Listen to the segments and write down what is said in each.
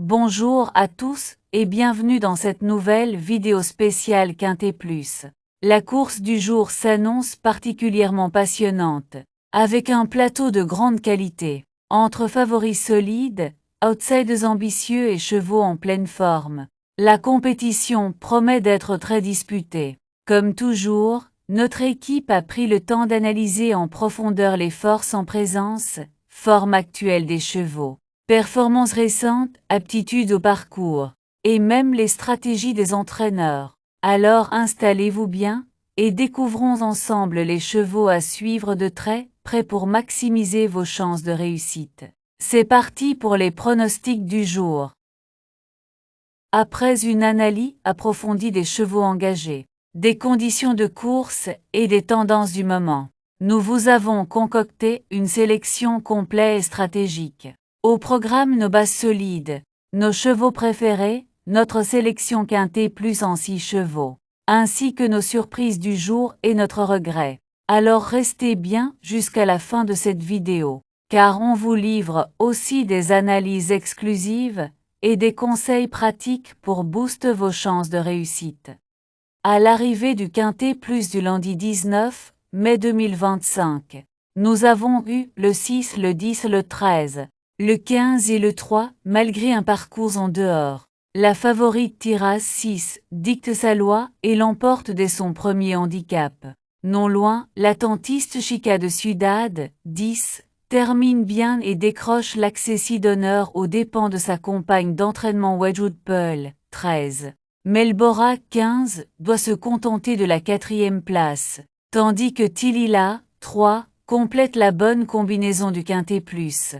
Bonjour à tous et bienvenue dans cette nouvelle vidéo spéciale Quintet Plus. La course du jour s'annonce particulièrement passionnante, avec un plateau de grande qualité, entre favoris solides, outsiders ambitieux et chevaux en pleine forme. La compétition promet d'être très disputée. Comme toujours, notre équipe a pris le temps d'analyser en profondeur les forces en présence, forme actuelle des chevaux, performances récentes, aptitudes au parcours, et même les stratégies des entraîneurs. Alors installez-vous bien, et découvrons ensemble les chevaux à suivre de très près pour maximiser vos chances de réussite. C'est parti pour les pronostics du jour. Après une analyse approfondie des chevaux engagés, des conditions de course et des tendances du moment, nous vous avons concocté une sélection complète et stratégique. Au programme nos bases solides, nos chevaux préférés, notre sélection Quintet Plus en 6 chevaux, ainsi que nos surprises du jour et notre regret. Alors restez bien jusqu'à la fin de cette vidéo, car on vous livre aussi des analyses exclusives et des conseils pratiques pour booster vos chances de réussite. À l'arrivée du Quintet Plus du lundi 19 mai 2025, nous avons eu le 6, le 10, le 13, le 15 et le 3, malgré un parcours en dehors. La favorite Tiraz 6 dicte sa loi et l'emporte dès son premier handicap. Non loin, l'attentiste Chica de Ciudad 10 termine bien et décroche l'accessit d'honneur aux dépens de sa compagne d'entraînement Wedgwood Pearl 13. Melbora 15 doit se contenter de la 4e place, tandis que Tilila 3 complète la bonne combinaison du Quintet Plus.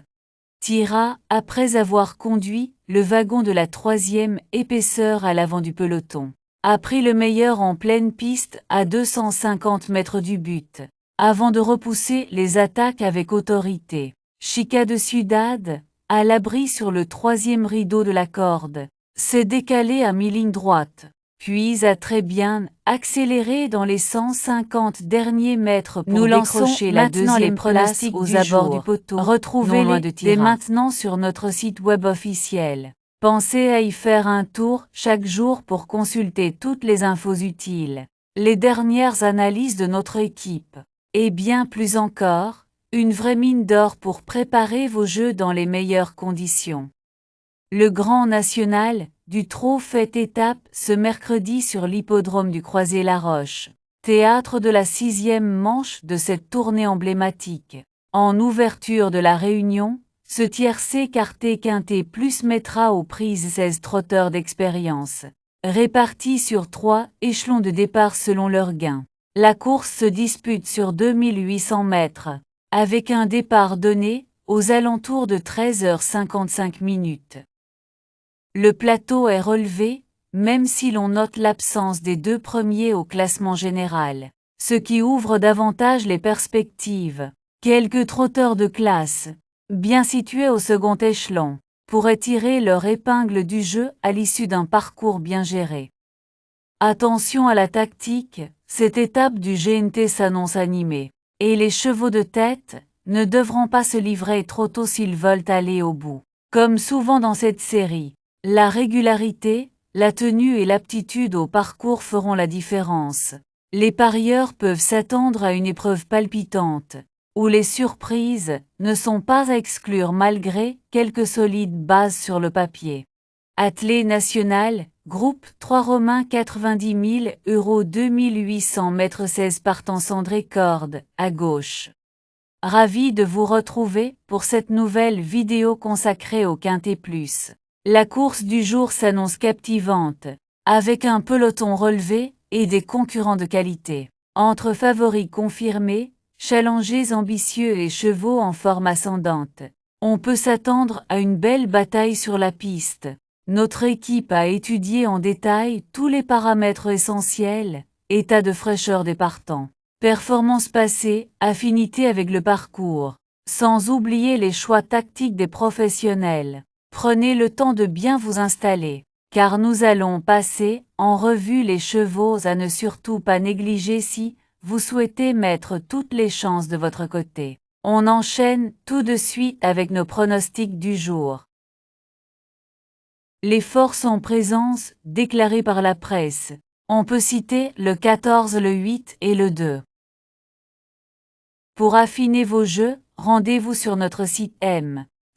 Tira, après avoir conduit le wagon de la 3e épaisseur à l'avant du peloton, a pris le meilleur en pleine piste à 250 mètres du but, avant de repousser les attaques avec autorité. Chica de Ciudad, à l'abri sur le 3e rideau de la corde, s'est décalé à mi-ligne droite, puis a très bien accéléré dans les 150 derniers mètres pour décrocher la 2e place aux abords du poteau. Retrouvez-les dès maintenant sur notre site web officiel. Pensez à y faire un tour chaque jour pour consulter toutes les infos utiles, les dernières analyses de notre équipe, et bien plus encore, une vraie mine d'or pour préparer vos jeux dans les meilleures conditions. Le Grand National du Trot fait étape ce mercredi sur l'hippodrome du Croisé-la-Roche, théâtre de la 6e manche de cette tournée emblématique. En ouverture de la réunion, ce tiercé quartet Quintet Plus mettra aux prises 16 trotteurs d'expérience, répartis sur 3 échelons de départ selon leur gain. La course se dispute sur 2800 mètres, avec un départ donné aux alentours de 13h55. Le plateau est relevé, même si l'on note l'absence des 2 premiers au classement général, ce qui ouvre davantage les perspectives. Quelques trotteurs de classe, bien situés au second échelon, pourraient tirer leur épingle du jeu à l'issue d'un parcours bien géré. Attention à la tactique, cette étape du GNT s'annonce animée, et les chevaux de tête ne devront pas se livrer trop tôt s'ils veulent aller au bout. Comme souvent dans cette série, la régularité, la tenue et l'aptitude au parcours feront la différence. Les parieurs peuvent s'attendre à une épreuve palpitante, où les surprises ne sont pas à exclure malgré quelques solides bases sur le papier. Attelé national, groupe 3 Romain 90 000 € 2800 mètres 16 partant Sandré Corde, à gauche. Ravi de vous retrouver pour cette nouvelle vidéo consacrée au Quintet Plus. La course du jour s'annonce captivante, avec un peloton relevé et des concurrents de qualité. Entre favoris confirmés, challengers ambitieux et chevaux en forme ascendante, on peut s'attendre à une belle bataille sur la piste. Notre équipe a étudié en détail tous les paramètres essentiels, état de fraîcheur des partants, performance passée, affinité avec le parcours, sans oublier les choix tactiques des professionnels. Prenez le temps de bien vous installer, car nous allons passer en revue les chevaux à ne surtout pas négliger si vous souhaitez mettre toutes les chances de votre côté. On enchaîne tout de suite avec nos pronostics du jour. Les forces en présence, déclarées par la presse. On peut citer le 14, le 8 et le 2. Pour affiner vos jeux, rendez-vous sur notre site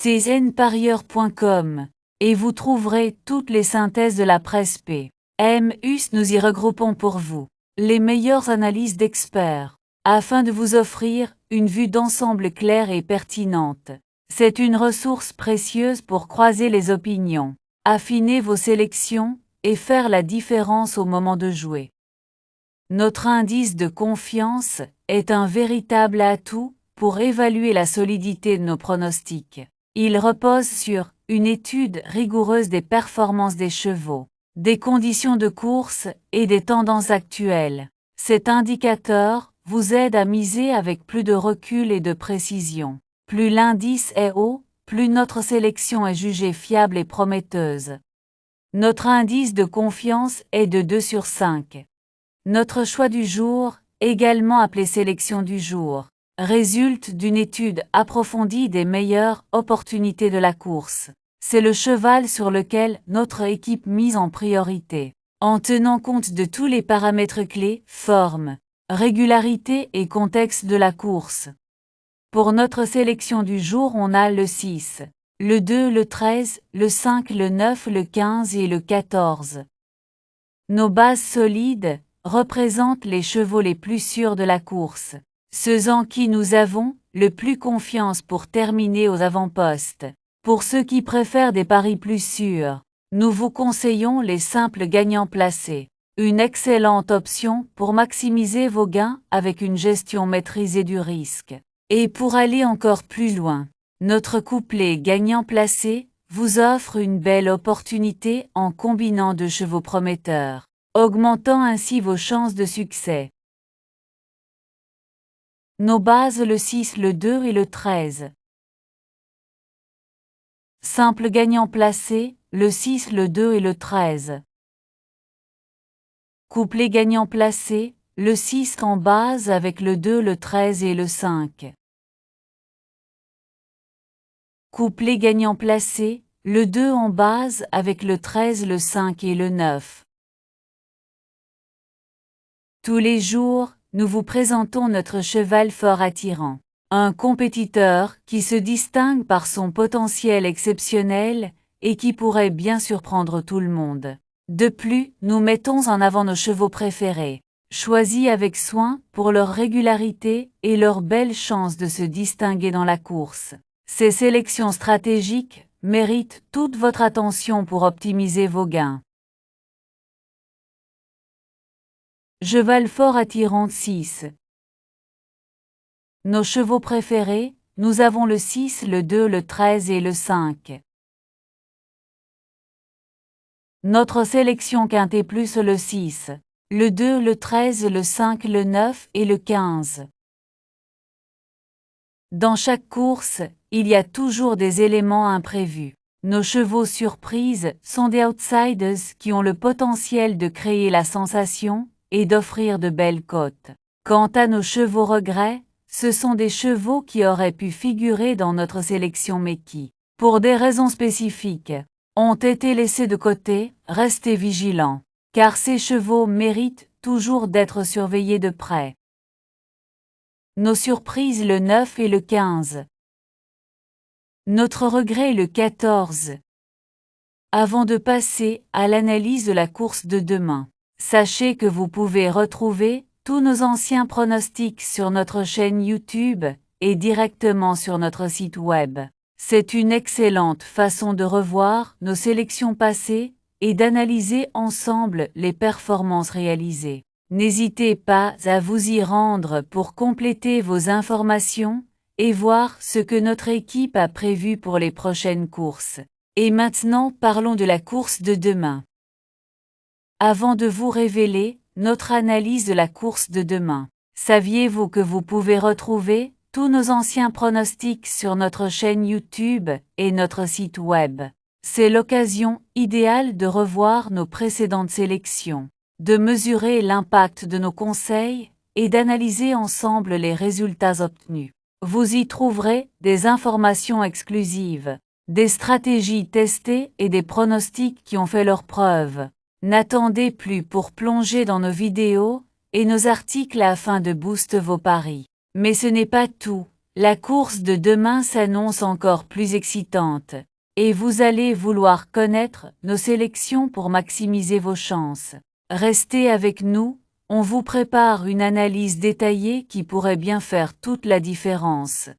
mtznparieur.com et vous trouverez toutes les synthèses de la presse P. MUS. Nous y regroupons pour vous les meilleures analyses d'experts afin de vous offrir une vue d'ensemble claire et pertinente. C'est une ressource précieuse pour croiser les opinions, affiner vos sélections et faire la différence au moment de jouer. Notre indice de confiance est un véritable atout pour évaluer la solidité de nos pronostics. Il repose sur une étude rigoureuse des performances des chevaux, des conditions de course et des tendances actuelles. Cet indicateur vous aide à miser avec plus de recul et de précision. Plus l'indice est haut, plus notre sélection est jugée fiable et prometteuse. Notre indice de confiance est de 2 sur 5. Notre choix du jour, également appelé sélection du jour, résulte d'une étude approfondie des meilleures opportunités de la course. C'est le cheval sur lequel notre équipe mise en priorité, en tenant compte de tous les paramètres clés, forme, régularité et contexte de la course. Pour notre sélection du jour, on a le 6, le 2, le 13, le 5, le 9, le 15 et le 14. Nos bases solides représentent les chevaux les plus sûrs de la course, ceux en qui nous avons le plus confiance pour terminer aux avant-postes. Pour ceux qui préfèrent des paris plus sûrs, nous vous conseillons les simples gagnants placés, une excellente option pour maximiser vos gains avec une gestion maîtrisée du risque. Et pour aller encore plus loin, notre couplet gagnant placé vous offre une belle opportunité en combinant deux chevaux prometteurs, augmentant ainsi vos chances de succès. Nos bases le 6, le 2 et le 13. Simple gagnant placé, le 6, le 2 et le 13. Couplet gagnant placé, le 6 en base avec le 2, le 13 et le 5. Couplet gagnant placé, le 2 en base avec le 13, le 5 et le 9. Tous les jours, nous vous présentons notre cheval fort attirant. Un compétiteur qui se distingue par son potentiel exceptionnel et qui pourrait bien surprendre tout le monde. De plus, nous mettons en avant nos chevaux préférés, choisis avec soin pour leur régularité et leur belle chance de se distinguer dans la course. Ces sélections stratégiques méritent toute votre attention pour optimiser vos gains. Cheval fort attirant 6. Nos chevaux préférés, nous avons le 6, le 2, le 13 et le 5. Notre sélection quintée plus le 6, le 2, le 13, le 5, le 9 et le 15. Dans chaque course, il y a toujours des éléments imprévus. Nos chevaux surprises sont des outsiders qui ont le potentiel de créer la sensation et d'offrir de belles cotes. Quant à nos chevaux regrets, ce sont des chevaux qui auraient pu figurer dans notre sélection mais qui, pour des raisons spécifiques, ont été laissés de côté. Restez vigilants, car ces chevaux méritent toujours d'être surveillés de près. Nos surprises le 9 et le 15. Notre regret le 14. Avant de passer à l'analyse de la course de demain, sachez que vous pouvez retrouver tous nos anciens pronostics sur notre chaîne YouTube et directement sur notre site web. C'est une excellente façon de revoir nos sélections passées et d'analyser ensemble les performances réalisées. N'hésitez pas à vous y rendre pour compléter vos informations et voir ce que notre équipe a prévu pour les prochaines courses. Et maintenant, parlons de la course de demain. Avant de vous révéler notre analyse de la course de demain, saviez-vous que vous pouvez retrouver tous nos anciens pronostics sur notre chaîne YouTube et notre site web? C'est l'occasion idéale de revoir nos précédentes sélections, de mesurer l'impact de nos conseils et d'analyser ensemble les résultats obtenus. Vous y trouverez des informations exclusives, des stratégies testées et des pronostics qui ont fait leurs preuves. N'attendez plus pour plonger dans nos vidéos et nos articles afin de booster vos paris. Mais ce n'est pas tout. La course de demain s'annonce encore plus excitante. Et vous allez vouloir connaître nos sélections pour maximiser vos chances. Restez avec nous, on vous prépare une analyse détaillée qui pourrait bien faire toute la différence.